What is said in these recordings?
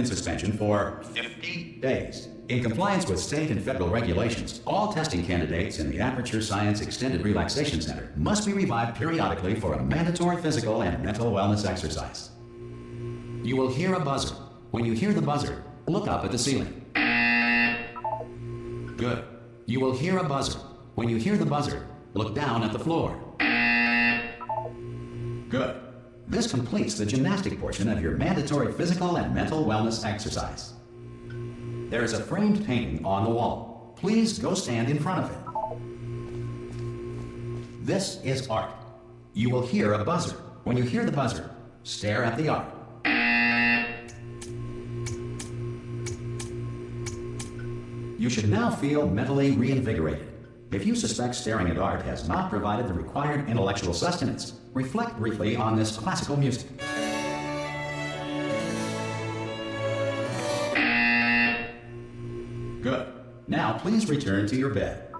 in suspension for 50 days. In compliance with state and federal regulations, all testing candidates in the Aperture Science Extended Relaxation Center must be revived periodically for a mandatory physical and mental wellness exercise. You will hear a buzzer. When you hear the buzzer, look up at the ceiling. Good. You will hear a buzzer. When you hear the buzzer, look down at the floor. Good. This completes the gymnastic portion of your mandatory physical and mental wellness exercise. There is a framed painting on the wall. Please go stand in front of it. This is art. You will hear a buzzer. When you hear the buzzer, stare at the art. You should now feel mentally reinvigorated. If you suspect staring at art has not provided the required intellectual sustenance, reflect briefly on this classical music. Good. Now please return to your bed.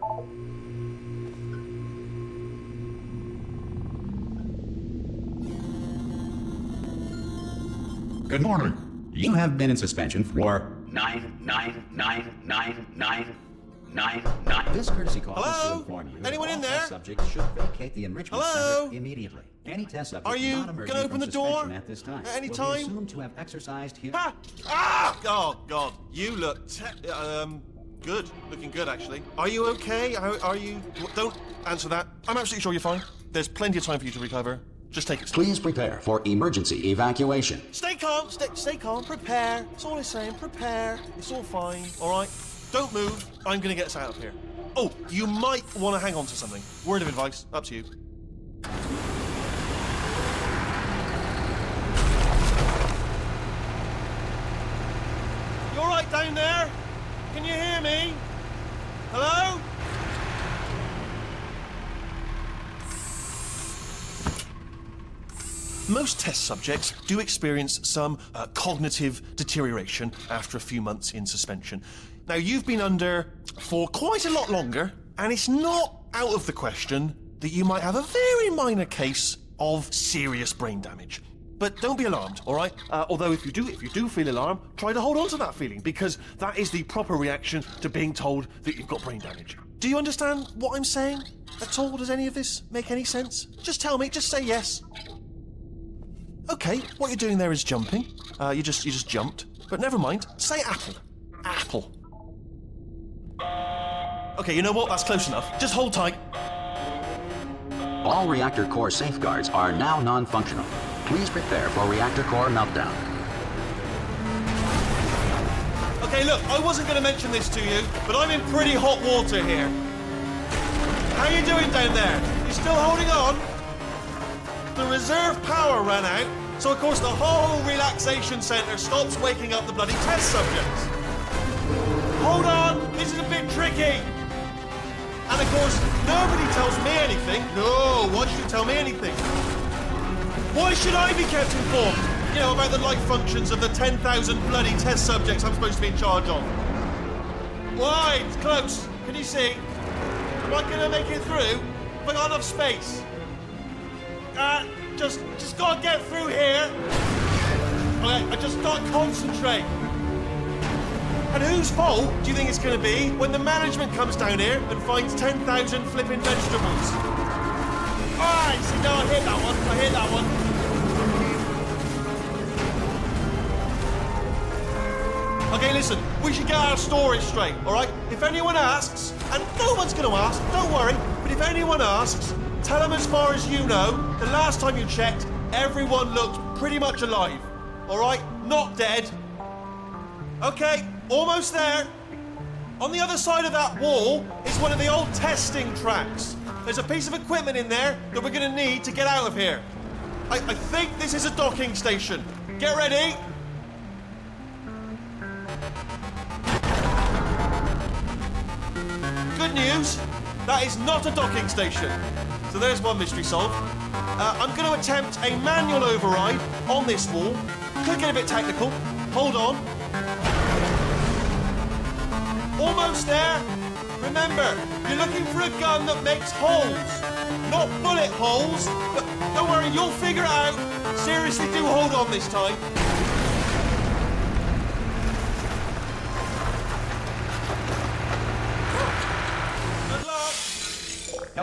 Good morning. You have been in suspension for 9999999. This courtesy call is to inform you Anyone that in all there? test subjects should vacate the enrichment Hello? center immediately. Any test subject Are you not emerging gonna open from the door suspension at this time at any will time? be assumed to have exercised here. Ha! Ah! Oh, God. You look good. Looking good, actually. Are you okay? Are you... Don't answer that. I'm absolutely sure you're fine. There's plenty of time for you to recover. Just take it slow. Please prepare for emergency evacuation. Stay calm. Stay calm. Prepare. That's all I'm saying. Prepare. It's all fine. All right? Don't move. I'm going to get us out of here. Oh, you might want to hang on to something. Word of advice. Up to you. You all right down there? Can you hear me? Hello? Most test subjects do experience some cognitive deterioration after a few months in suspension. Now, you've been under for quite a lot longer, and it's not out of the question that you might have a very minor case of serious brain damage. But don't be alarmed, all right? Although if you do feel alarmed, try to hold on to that feeling, because that is the proper reaction to being told that you've got brain damage. Do you understand what I'm saying at all? Does any of this make any sense? Just tell me, just say yes. Okay, what you're doing there is jumping. You just jumped. But never mind. Say apple. Apple. Okay, you know what? That's close enough. Just hold tight. All reactor core safeguards are now non-functional. Please prepare for reactor core meltdown. Okay, look, I wasn't going to mention this to you, but I'm in pretty hot water here. How you doing down there? You still holding on? The reserve power ran out, so of course the whole relaxation centre stops waking up the bloody test subjects. Hold on, this is a bit tricky. And of course, nobody tells me anything. No, why should you tell me anything? Why should I be kept informed? You know, about the life functions of the 10,000 bloody test subjects I'm supposed to be in charge of. Why? It's close. Can you see? Am I gonna make it through? Have I got enough space? Just gotta get through here. Okay, I just gotta concentrate. And whose fault do you think it's gonna be when the management comes down here and finds 10,000 flipping vegetables? Alright, see, no, I hit that one. Okay, listen, we should get our story straight, alright? If anyone asks, and no one's gonna ask, don't worry, but if anyone asks, tell them as far as you know, the last time you checked, everyone looked pretty much alive. Alright? Not dead. Okay, almost there. On the other side of that wall is one of the old testing tracks. There's a piece of equipment in there that we're gonna need to get out of here. I think this is a docking station. Get ready. Good news, that is not a docking station. So there's one mystery solved. I'm going to attempt a manual override on this wall. Could get a bit technical. Hold on. Almost there. Remember, you're looking for a gun that makes holes. Not bullet holes, but don't worry, you'll figure it out. Seriously, do hold on this time.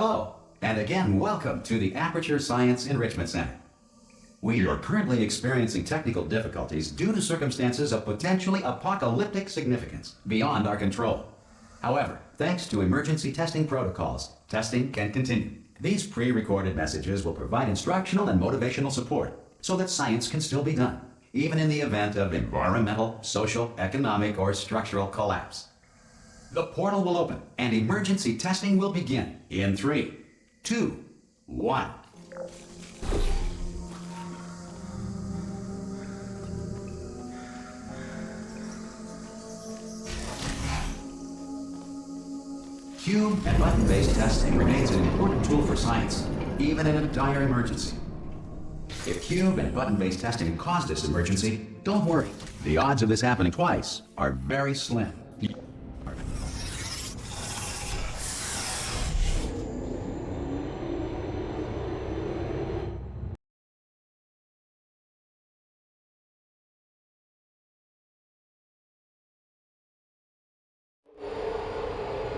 Hello, and again welcome to the Aperture Science Enrichment Center. We are currently experiencing technical difficulties due to circumstances of potentially apocalyptic significance beyond our control. However, thanks to emergency testing protocols, testing can continue. These pre-recorded messages will provide instructional and motivational support so that science can still be done, even in the event of environmental, social, economic, or structural collapse. The portal will open and emergency testing will begin in 3, 2, 1. Cube and button-based testing remains an important tool for science, even in a dire emergency. If cube and button-based testing caused this emergency, don't worry. The odds of this happening twice are very slim.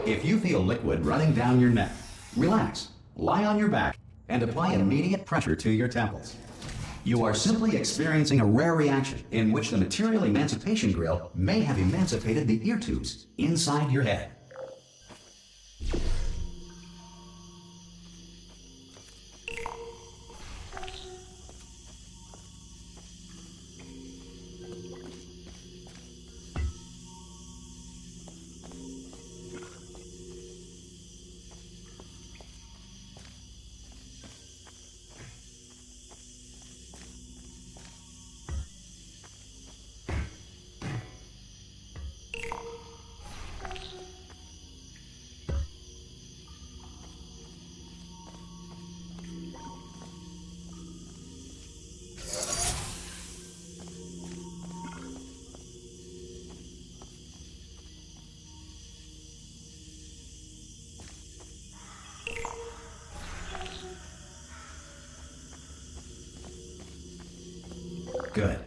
If you feel liquid running down your neck, relax, lie on your back, and apply immediate pressure to your temples. You are simply experiencing a rare reaction in which the material emancipation grill may have emancipated the ear tubes inside your head. Good.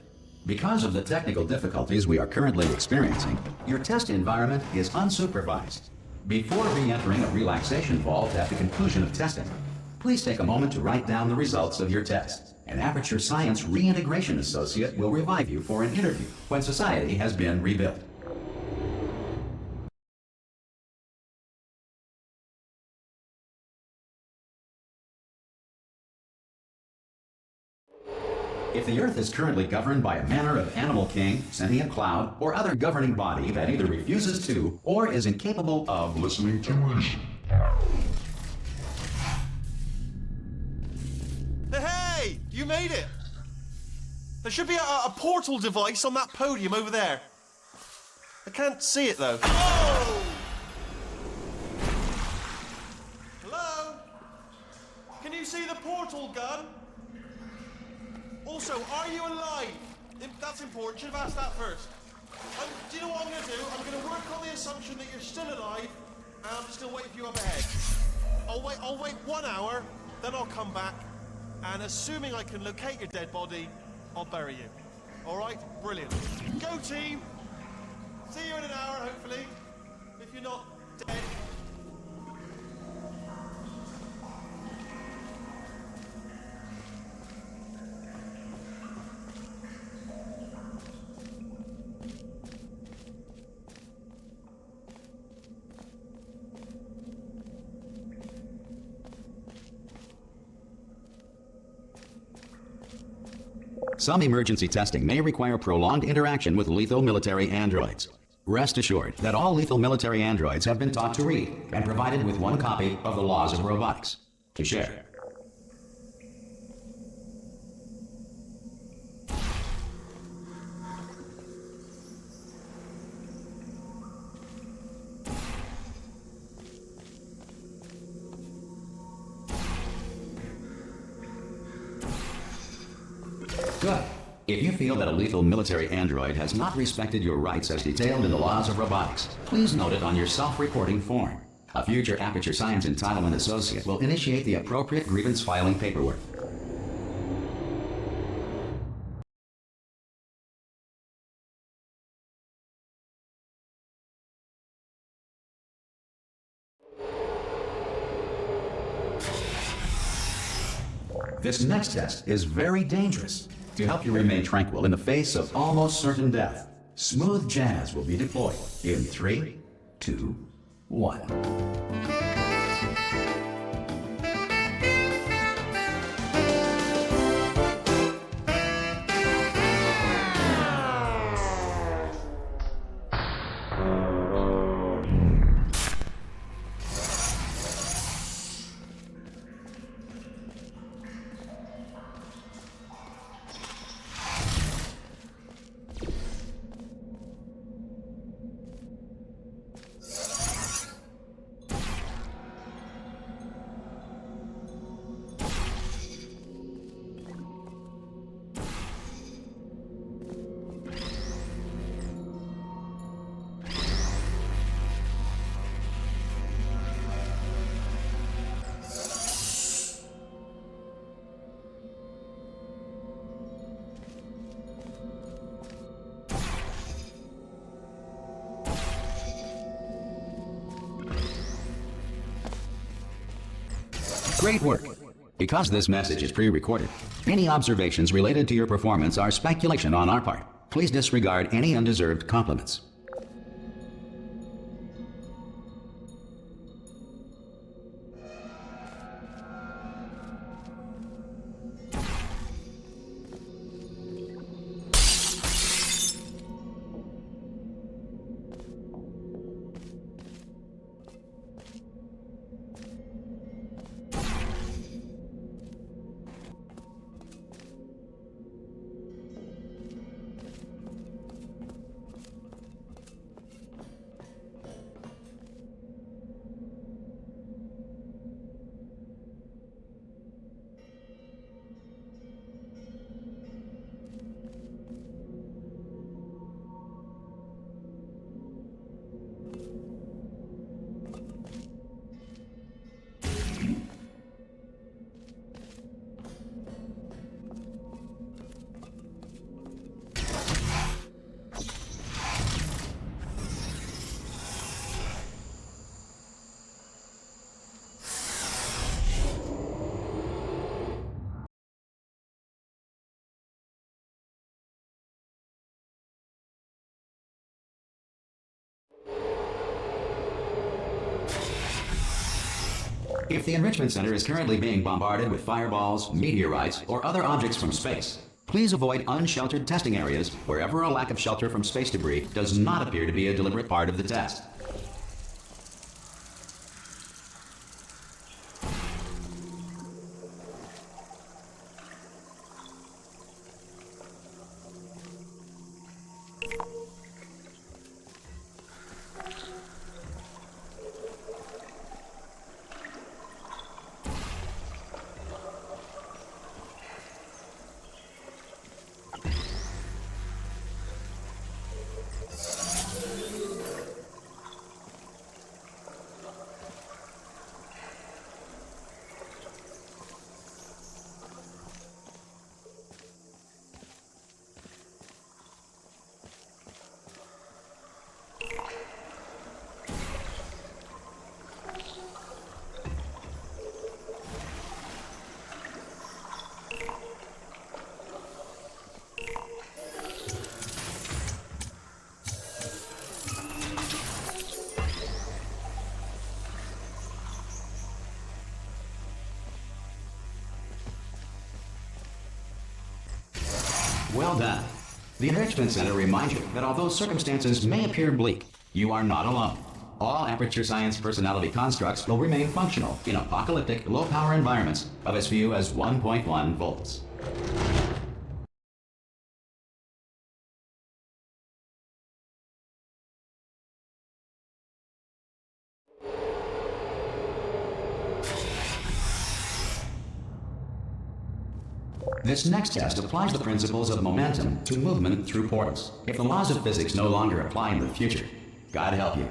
Because of the technical difficulties we are currently experiencing, your test environment is unsupervised. Before re-entering a relaxation vault at the conclusion of testing, please take a moment to write down the results of your test. An Aperture Science Reintegration Associate will revive you for an interview when society has been rebuilt. If the Earth is currently governed by a manner of animal king, sentient cloud, or other governing body that either refuses to or is incapable of listening to reason. Hey! You made it! There should be a portal device on that podium over there. I can't see it though. Oh! Hello? Can you see the portal gun? Also, are you alive? That's important. Should have asked that first. Do you know what I'm going to do? I'm going to work on the assumption that you're still alive, and I'm just going to wait for you up ahead. I'll wait 1 hour, then I'll come back, and assuming I can locate your dead body, I'll bury you. All right? Brilliant. Go team. See you in an hour, hopefully. If you're not dead. Some emergency testing may require prolonged interaction with lethal military androids. Rest assured that all lethal military androids have been taught to read and provided with 1 copy of the Laws of Robotics to share. Good. If you feel that a lethal military android has not respected your rights as detailed in the Laws of Robotics, please note it on your self-reporting form. A future Aperture Science Entitlement Associate will initiate the appropriate grievance filing paperwork. This next test is very dangerous. To help you remain tranquil in the face of almost certain death, smooth jazz will be deployed in 3, 2, 1. Great work. Because this message is pre-recorded, any observations related to your performance are speculation on our part. Please disregard any undeserved compliments. If the Enrichment Center is currently being bombarded with fireballs, meteorites, or other objects from space, please avoid unsheltered testing areas wherever a lack of shelter from space debris does not appear to be a deliberate part of the test. Well done. The Enrichment Center reminds you that although circumstances may appear bleak, you are not alone. All Aperture Science personality constructs will remain functional in apocalyptic, low-power environments of as few as 1.1 volts. This next test applies the principles of momentum to movement through portals. If the laws of physics no longer apply in the future, God help you.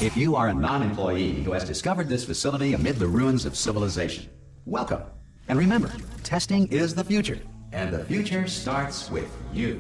If you are a non-employee who has discovered this facility amid the ruins of civilization, welcome. And remember, testing is the future, and the future starts with you.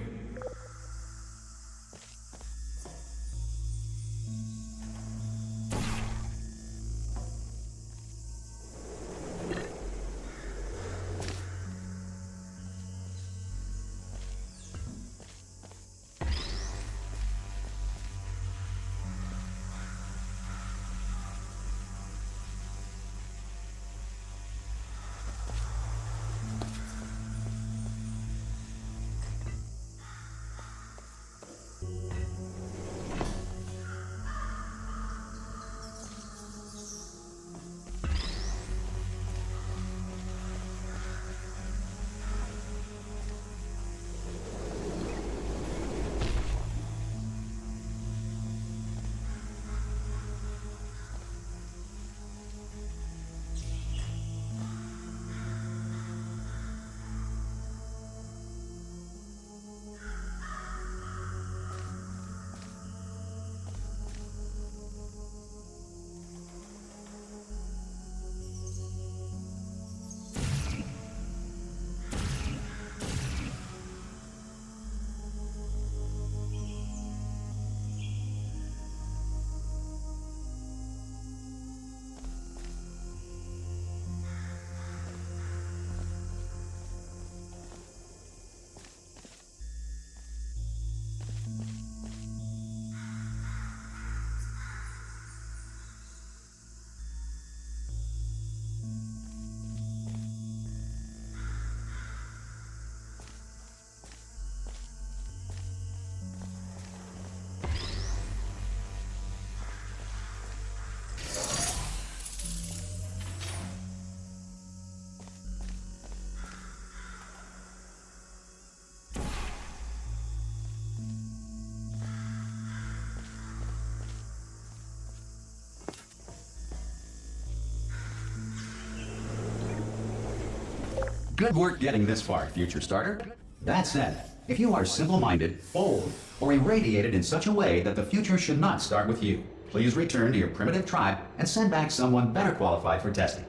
Good work getting this far, future starter. That said, if you are simple-minded, bold, or irradiated in such a way that the future should not start with you, please return to your primitive tribe and send back someone better qualified for testing.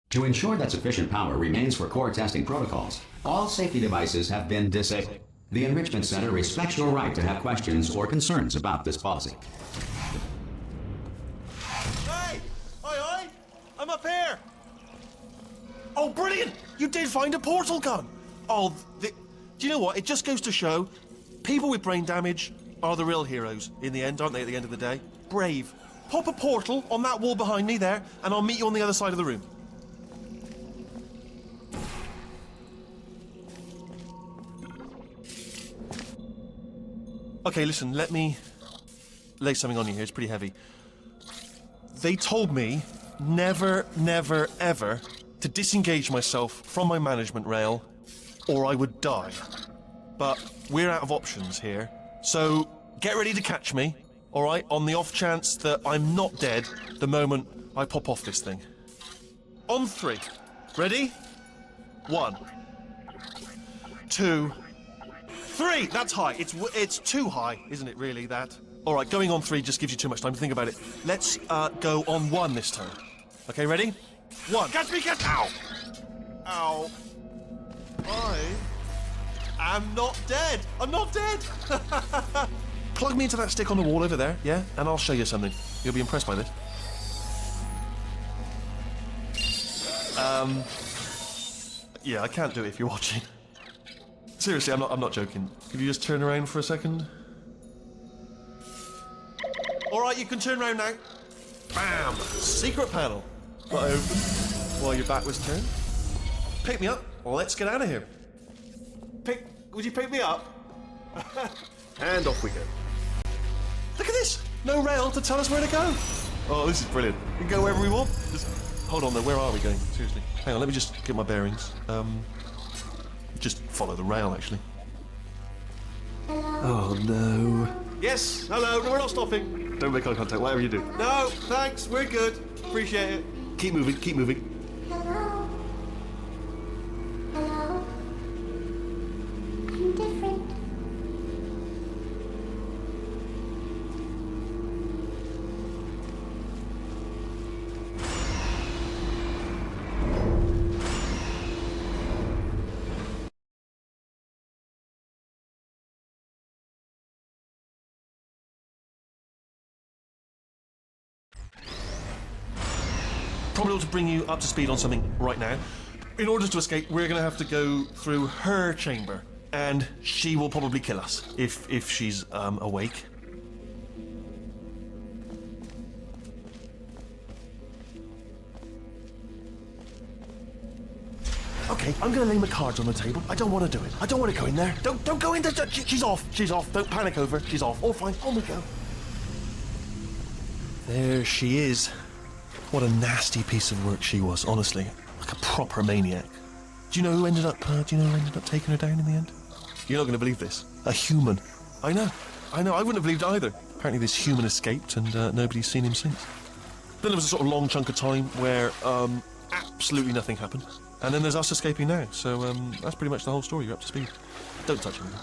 To ensure that sufficient power remains for core testing protocols, all safety devices have been disabled. The Enrichment Center respects your right to have questions or concerns about this policy. Hey! Aye! I'm up here! Oh, brilliant! You did find a portal gun! Oh, do you know what? It just goes to show, people with brain damage are the real heroes in the end, aren't they, at the end of the day? Brave. Pop a portal on that wall behind me there, and I'll meet you on the other side of the room. Okay, listen, let me lay something on you here. It's pretty heavy. They told me never, never, ever to disengage myself from my management rail or I would die. But we're out of options here. So get ready to catch me, all right, on the off chance that I'm not dead the moment I pop off this thing. On 3. Ready? 1, 2, 3! That's high. It's too high, isn't it, really, that? All right, going on 3 just gives you too much time to think about it. Let's go on 1 this time. Okay, ready? 1. Catch me, catch... Ow! Ow. I am not dead. I'm not dead. Plug me into that stick on the wall over there, yeah? And I'll show you something. You'll be impressed by this. Yeah, I can't do it if you're watching. Seriously, I'm not joking. Could you just turn around for a second? All right, you can turn around now. Bam! Secret panel. Got open while your back was turned. Pick me up. Let's get out of here. Would you pick me up? And off we go. Look at this! No rail to tell us where to go. Oh, this is brilliant. We can go wherever we want. Just hold on though, where are we going? Seriously. Hang on, let me just get my bearings. Just follow the rail, actually. Oh, no. Yes, hello, no, we're not stopping. Don't make eye contact, whatever you do. No, thanks, we're good. Appreciate it. Keep moving, keep moving. probably ought to bring you up to speed on something right now. In order to escape, we're going to have to go through her chamber, and she will probably kill us if she's awake. Okay, I'm gonna lay my cards on the table. I don't want to do it. I don't want to go in there. Don't go in there. She's off. She's off. Don't panic over. She's off. All fine. On we go. There she is. What a nasty piece of work she was, honestly. Like a proper maniac. Do you know who ended up taking her down in the end? You're not going to believe this. A human. I know. I wouldn't have believed it either. Apparently this human escaped and nobody's seen him since. Then there was a sort of long chunk of time where absolutely nothing happened. And then there's us escaping now. So that's pretty much the whole story. You're up to speed. Don't touch anything.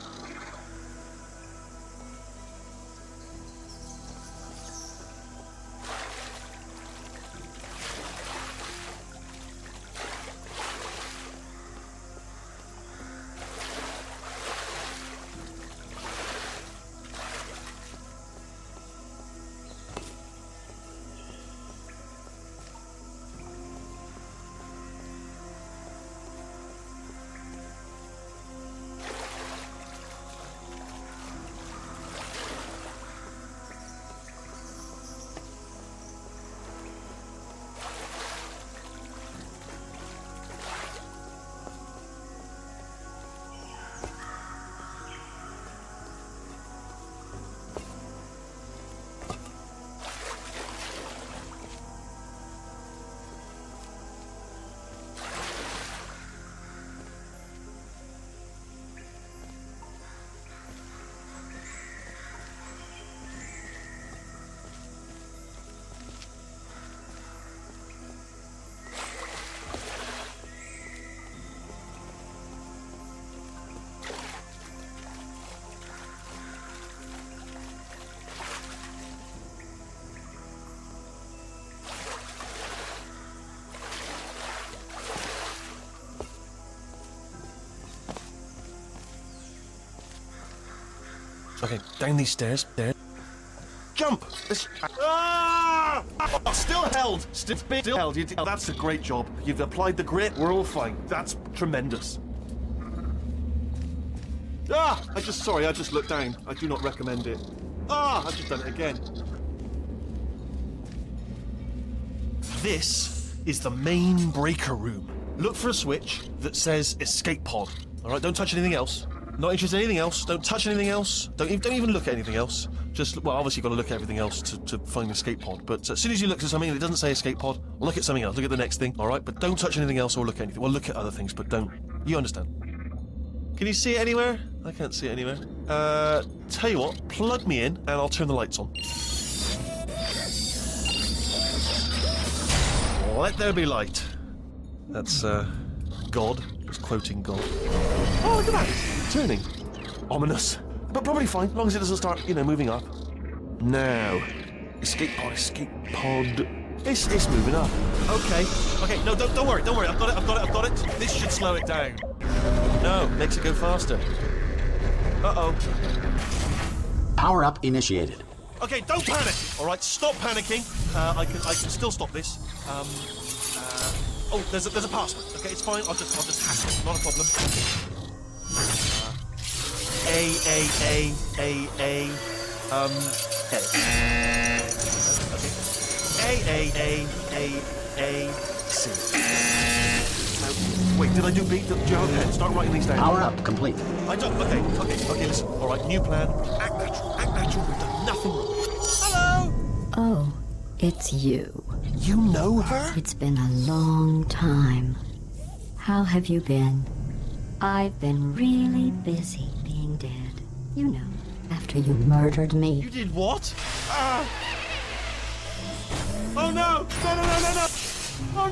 Okay, down these stairs. There. Jump! Ah! Still held! Still held. That's a great job. You've applied the grit. We're all fine. That's tremendous. Ah! I just looked down. I do not recommend it. Ah! I've just done it again. This is the main breaker room. Look for a switch that says escape pod. Alright, don't touch anything else. Not interested in anything else. Don't touch anything else. Don't even look at anything else. Just, well, obviously you've got to look at everything else to find the escape pod. But as soon as you look at something and it doesn't say escape pod, look at something else. Look at the next thing, all right? But don't touch anything else or look at anything. Well, look at other things, but don't. You understand? Can you see it anywhere? I can't see it anywhere. Tell you what, plug me in and I'll turn the lights on. Let there be light. That's, God. Just quoting God. Oh, look at that. It's turning. Ominous. But probably fine, as long as it doesn't start, moving up. Now. Escape pod. It's moving up. Okay, no, don't worry. I've got it. This should slow it down. No, makes it go faster. Uh-oh. Power up initiated. Okay, don't panic. All right, stop panicking. I can still stop this. Oh, there's a password. Okay, it's fine. I'll just hack it. Not a problem. A. C. Wait, did I do B? Do you have a pen? Start writing these down. Power up complete. I don't. Okay. Listen. All right, new plan. Act natural. We've done nothing wrong. Hello. Oh, it's you. You know her? It's been a long time. How have you been? I've been really busy being dead. You know, after you murdered me. You did what? Oh no! No! Oh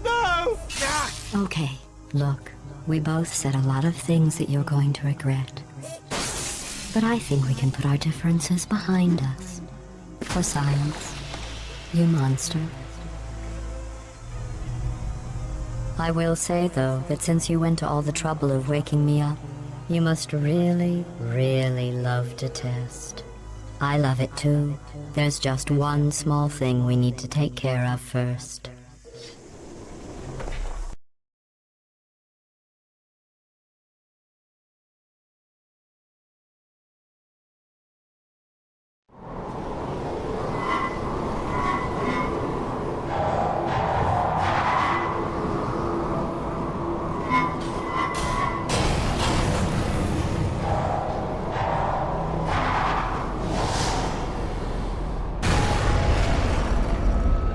no! Ah! Okay, look, we both said a lot of things that you're going to regret. But I think we can put our differences behind us. For science. You monster. I will say, though, that since you went to all the trouble of waking me up, you must really, really love to test. I love it too. There's just one small thing we need to take care of first.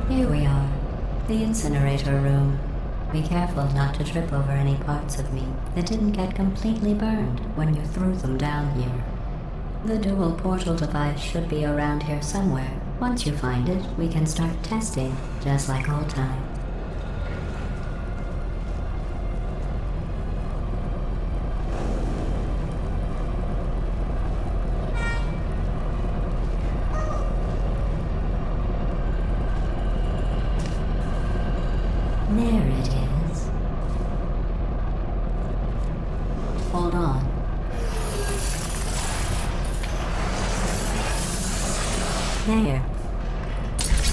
Here we are, the incinerator room. Be careful not to trip over any parts of me that didn't get completely burned when you threw them down here. The dual portal device should be around here somewhere. Once you find it, we can start testing, just like old times. There it is. Hold on. There.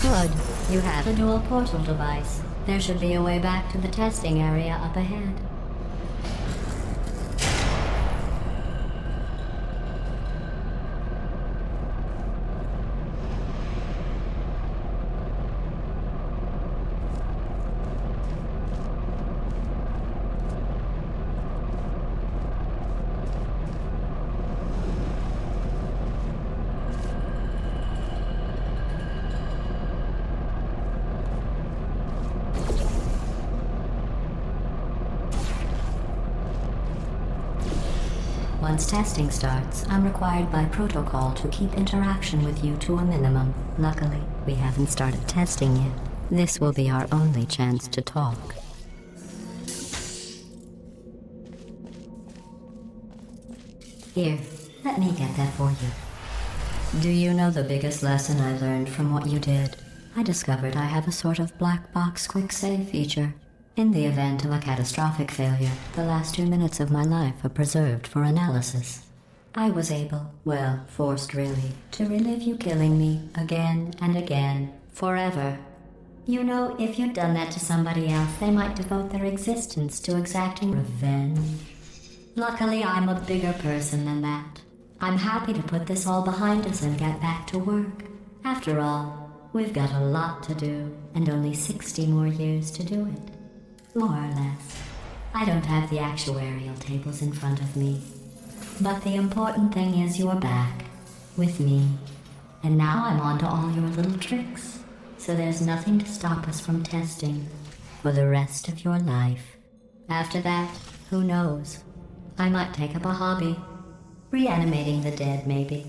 Good. You have a dual portal device. There should be a way back to the testing area up ahead. Once testing starts, I'm required by protocol to keep interaction with you to a minimum. Luckily, we haven't started testing yet. This will be our only chance to talk. Here, let me get that for you. Do you know the biggest lesson I learned from what you did? I discovered I have a sort of black box quick save feature. In the event of a catastrophic failure, the last 2 minutes of my life are preserved for analysis. I was able, well, forced really, to relive you killing me again and again, forever. You know, if you'd done that to somebody else, they might devote their existence to exacting revenge. Luckily, I'm a bigger person than that. I'm happy to put this all behind us and get back to work. After all, we've got a lot to do, and only 60 more years to do it. More or less. I don't have the actuarial tables in front of me. But the important thing is you're back. With me. And now I'm on to all your little tricks. So there's nothing to stop us from testing. For the rest of your life. After that, who knows? I might take up a hobby. Reanimating the dead, maybe.